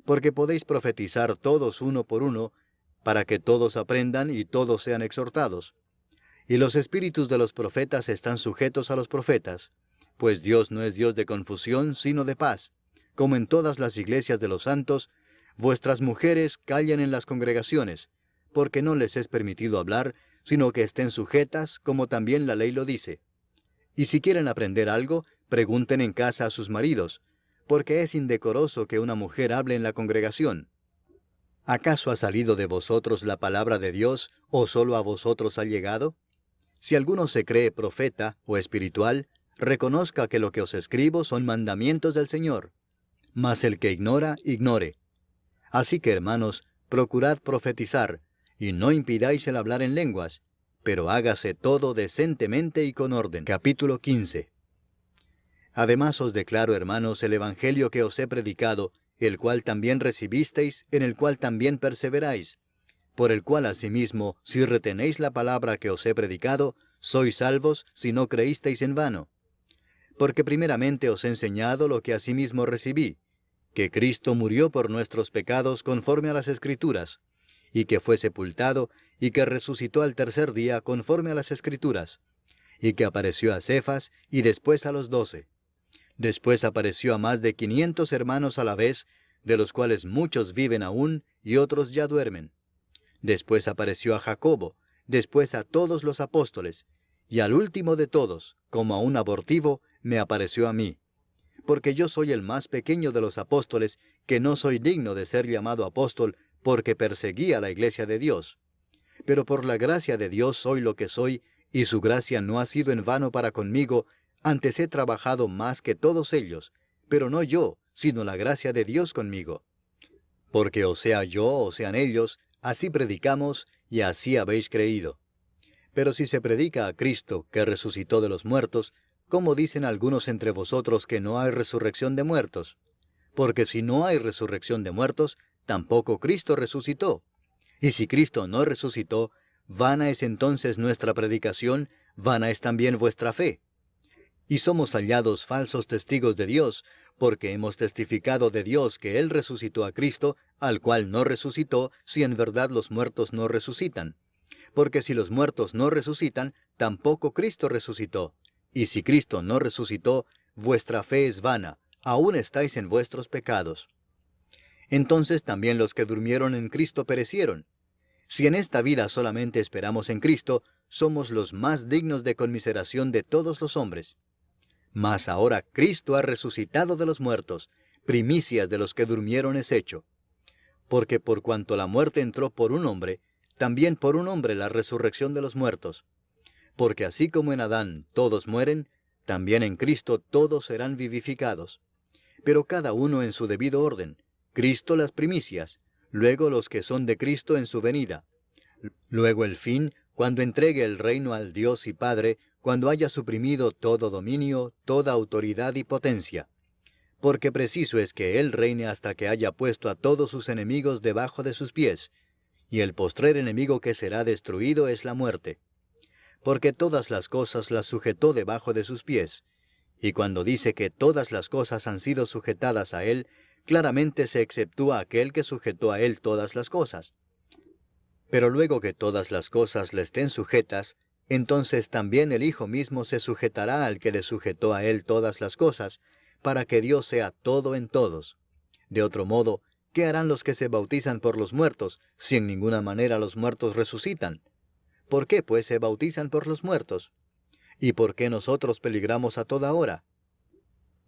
Porque podéis profetizar todos uno por uno, para que todos aprendan y todos sean exhortados. Y los espíritus de los profetas están sujetos a los profetas, pues Dios no es Dios de confusión, sino de paz. Como en todas las iglesias de los santos, vuestras mujeres callen en las congregaciones, porque no les es permitido hablar, sino que estén sujetas, como también la ley lo dice. Y si quieren aprender algo, pregunten en casa a sus maridos, porque es indecoroso que una mujer hable en la congregación. ¿Acaso ha salido de vosotros la palabra de Dios, o solo a vosotros ha llegado? Si alguno se cree profeta o espiritual, reconozca que lo que os escribo son mandamientos del Señor. Mas el que ignora, ignore. Así que, hermanos, procurad profetizar, y no impidáis el hablar en lenguas, pero hágase todo decentemente y con orden. Capítulo 15. Además os declaro, hermanos, el evangelio que os he predicado, el cual también recibisteis, en el cual también perseveráis, por el cual asimismo, si retenéis la palabra que os he predicado, sois salvos si no creísteis en vano. Porque primeramente os he enseñado lo que asimismo recibí, que Cristo murió por nuestros pecados conforme a las Escrituras, y que fue sepultado, y que resucitó al tercer día conforme a las Escrituras, y que apareció a Cefas y después a los 12. Después apareció a más de 500 hermanos a la vez, de los cuales muchos viven aún y otros ya duermen. Después apareció a Jacobo, después a todos los apóstoles, y al último de todos, como a un abortivo, me apareció a mí. Porque yo soy el más pequeño de los apóstoles, que no soy digno de ser llamado apóstol, porque perseguí a la iglesia de Dios. Pero por la gracia de Dios soy lo que soy, y su gracia no ha sido en vano para conmigo, antes he trabajado más que todos ellos, pero no yo, sino la gracia de Dios conmigo. Porque o sea yo o sean ellos, así predicamos, y así habéis creído. Pero si se predica a Cristo, que resucitó de los muertos, ¿cómo dicen algunos entre vosotros que no hay resurrección de muertos? Porque si no hay resurrección de muertos, tampoco Cristo resucitó. Y si Cristo no resucitó, vana es entonces nuestra predicación, vana es también vuestra fe. Y somos hallados falsos testigos de Dios, porque hemos testificado de Dios que Él resucitó a Cristo, al cual no resucitó, si en verdad los muertos no resucitan. Porque si los muertos no resucitan, tampoco Cristo resucitó. Y si Cristo no resucitó, vuestra fe es vana, aún estáis en vuestros pecados. Entonces también los que durmieron en Cristo perecieron. Si en esta vida solamente esperamos en Cristo, somos los más dignos de conmiseración de todos los hombres. Mas ahora Cristo ha resucitado de los muertos, primicias de los que durmieron es hecho. Porque por cuanto la muerte entró por un hombre, también por un hombre la resurrección de los muertos. Porque así como en Adán todos mueren, también en Cristo todos serán vivificados. Pero cada uno en su debido orden, Cristo las primicias, luego los que son de Cristo en su venida. Luego el fin, cuando entregue el reino al Dios y Padre, cuando haya suprimido todo dominio, toda autoridad y potencia. Porque preciso es que Él reine hasta que haya puesto a todos sus enemigos debajo de sus pies, y el postrer enemigo que será destruido es la muerte. Porque todas las cosas las sujetó debajo de sus pies, y cuando dice que todas las cosas han sido sujetadas a Él, claramente se exceptúa aquel que sujetó a Él todas las cosas. Pero luego que todas las cosas le estén sujetas, entonces también el Hijo mismo se sujetará al que le sujetó a Él todas las cosas, para que Dios sea todo en todos. De otro modo, ¿qué harán los que se bautizan por los muertos, si en ninguna manera los muertos resucitan? ¿Por qué, pues, se bautizan por los muertos? ¿Y por qué nosotros peligramos a toda hora?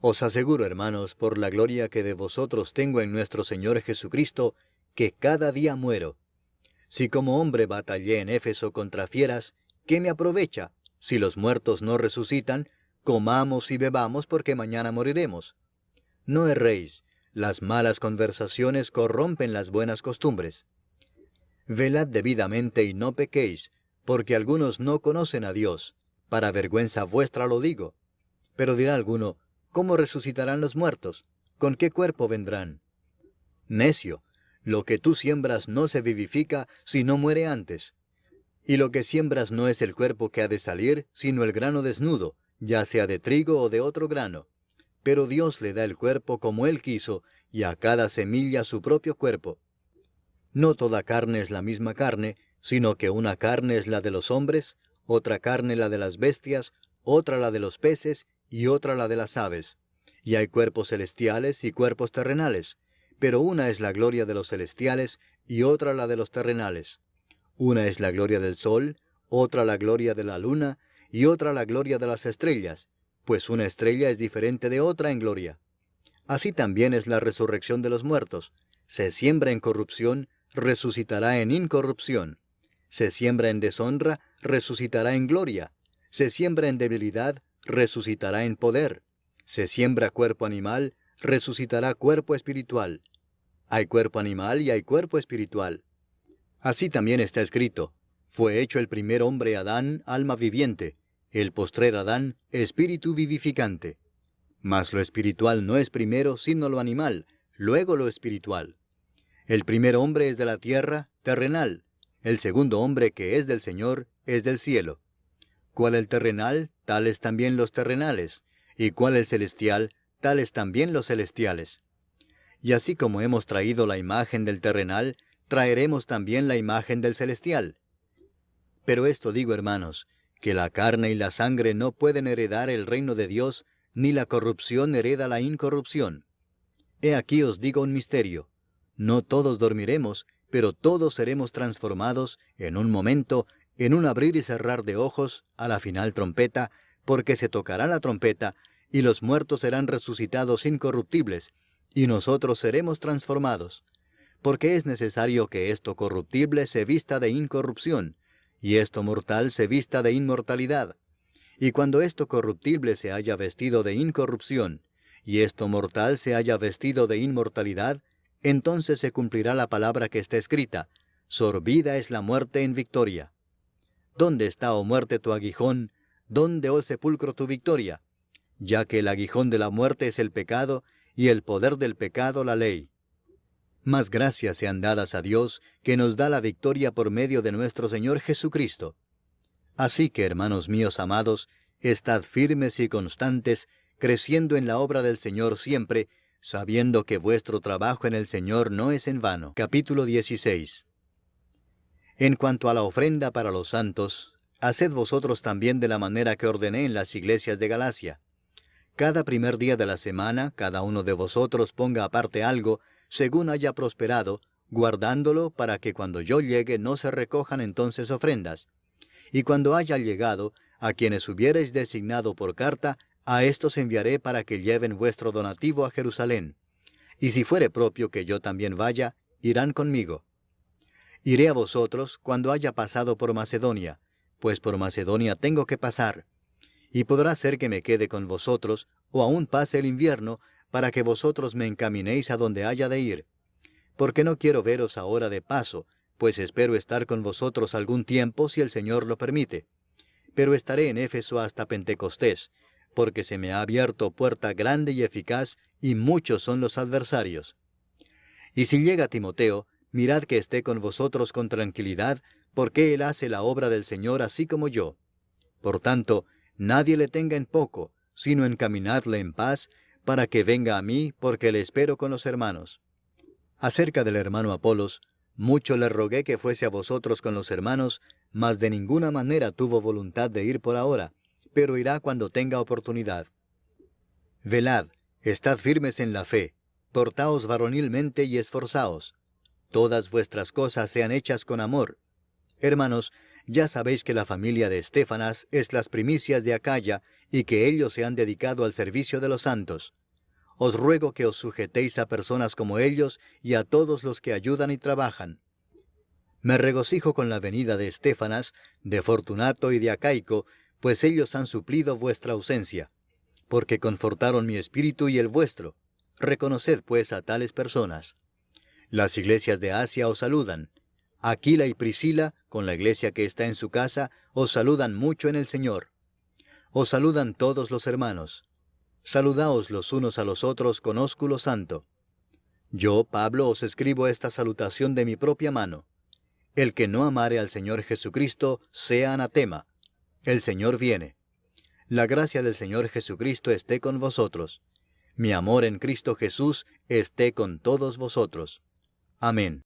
Os aseguro, hermanos, por la gloria que de vosotros tengo en nuestro Señor Jesucristo, que cada día muero. Si como hombre batallé en Éfeso contra fieras, ¿qué me aprovecha? Si los muertos no resucitan, comamos y bebamos porque mañana moriremos. No erréis, las malas conversaciones corrompen las buenas costumbres. Velad debidamente y no pequéis, porque algunos no conocen a Dios. Para vergüenza vuestra lo digo. Pero dirá alguno, ¿cómo resucitarán los muertos? ¿Con qué cuerpo vendrán? Necio, lo que tú siembras no se vivifica si no muere antes. Y lo que siembras no es el cuerpo que ha de salir, sino el grano desnudo, ya sea de trigo o de otro grano. Pero Dios le da el cuerpo como Él quiso, y a cada semilla su propio cuerpo. No toda carne es la misma carne, sino que una carne es la de los hombres, otra carne la de las bestias, otra la de los peces, y otra la de las aves. Y hay cuerpos celestiales y cuerpos terrenales, pero una es la gloria de los celestiales, y otra la de los terrenales. Una es la gloria del sol, otra la gloria de la luna, y otra la gloria de las estrellas, pues una estrella es diferente de otra en gloria. Así también es la resurrección de los muertos. Se siembra en corrupción, resucitará en incorrupción. Se siembra en deshonra, resucitará en gloria. Se siembra en debilidad, resucitará en poder. Se siembra cuerpo animal, resucitará cuerpo espiritual. Hay cuerpo animal y hay cuerpo espiritual. Así también está escrito, fue hecho el primer hombre Adán, alma viviente, el postrer Adán, espíritu vivificante. Mas lo espiritual no es primero, sino lo animal, luego lo espiritual. El primer hombre es de la tierra, terrenal. El segundo hombre que es del Señor, es del cielo. Cual el terrenal, tales también los terrenales. y cuál el celestial, tales también los celestiales. Y así como hemos traído la imagen del terrenal, traeremos también la imagen del celestial. Pero esto digo, hermanos, que la carne y la sangre no pueden heredar el reino de Dios, ni la corrupción hereda la incorrupción. He aquí os digo un misterio. No todos dormiremos, pero todos seremos transformados en un momento, en un abrir y cerrar de ojos, a la final trompeta, porque se tocará la trompeta, y los muertos serán resucitados incorruptibles, y nosotros seremos transformados. Porque es necesario que esto corruptible se vista de incorrupción, y esto mortal se vista de inmortalidad. Y cuando esto corruptible se haya vestido de incorrupción, y esto mortal se haya vestido de inmortalidad, entonces se cumplirá la palabra que está escrita: sorbida es la muerte en victoria. ¿Dónde está, oh muerte, tu aguijón? ¿Dónde, oh sepulcro, tu victoria? Ya que el aguijón de la muerte es el pecado, y el poder del pecado la ley. Mas gracias sean dadas a Dios, que nos da la victoria por medio de nuestro Señor Jesucristo. Así que, hermanos míos amados, estad firmes y constantes, creciendo en la obra del Señor siempre, sabiendo que vuestro trabajo en el Señor no es en vano. Capítulo 16. En cuanto a la ofrenda para los santos, haced vosotros también de la manera que ordené en las iglesias de Galacia. Cada primer día de la semana, cada uno de vosotros ponga aparte algo, según haya prosperado, guardándolo para que cuando yo llegue no se recojan entonces ofrendas. Y cuando haya llegado, a quienes hubiereis designado por carta, a éstos enviaré para que lleven vuestro donativo a Jerusalén. Y si fuere propio que yo también vaya, irán conmigo. Iré a vosotros cuando haya pasado por Macedonia, pues por Macedonia tengo que pasar. Y podrá ser que me quede con vosotros, o aún pase el invierno, para que vosotros me encaminéis a donde haya de ir. Porque no quiero veros ahora de paso, pues espero estar con vosotros algún tiempo si el Señor lo permite. Pero estaré en Éfeso hasta Pentecostés, porque se me ha abierto puerta grande y eficaz, y muchos son los adversarios. Y si llega Timoteo, mirad que esté con vosotros con tranquilidad, porque él hace la obra del Señor así como yo. Por tanto, nadie le tenga en poco, sino encaminadle en paz, para que venga a mí, porque le espero con los hermanos. Acerca del hermano Apolos, mucho le rogué que fuese a vosotros con los hermanos, mas de ninguna manera tuvo voluntad de ir por ahora, pero irá cuando tenga oportunidad. Velad, estad firmes en la fe, portaos varonilmente y esforzaos. Todas vuestras cosas sean hechas con amor. Hermanos, ya sabéis que la familia de Estéfanas es las primicias de Acaya, y que ellos se han dedicado al servicio de los santos. Os ruego que os sujetéis a personas como ellos y a todos los que ayudan y trabajan. Me regocijo con la venida de Estéfanas, de Fortunato y de Acaico, pues ellos han suplido vuestra ausencia, porque confortaron mi espíritu y el vuestro. Reconoced pues a tales personas. Las iglesias de Asia os saludan. Aquila y Priscila, con la iglesia que está en su casa, os saludan mucho en el Señor. Os saludan todos los hermanos. Saludaos los unos a los otros con ósculo santo. Yo, Pablo, os escribo esta salutación de mi propia mano. El que no amare al Señor Jesucristo, sea anatema. El Señor viene. La gracia del Señor Jesucristo esté con vosotros. Mi amor en Cristo Jesús esté con todos vosotros. Amén.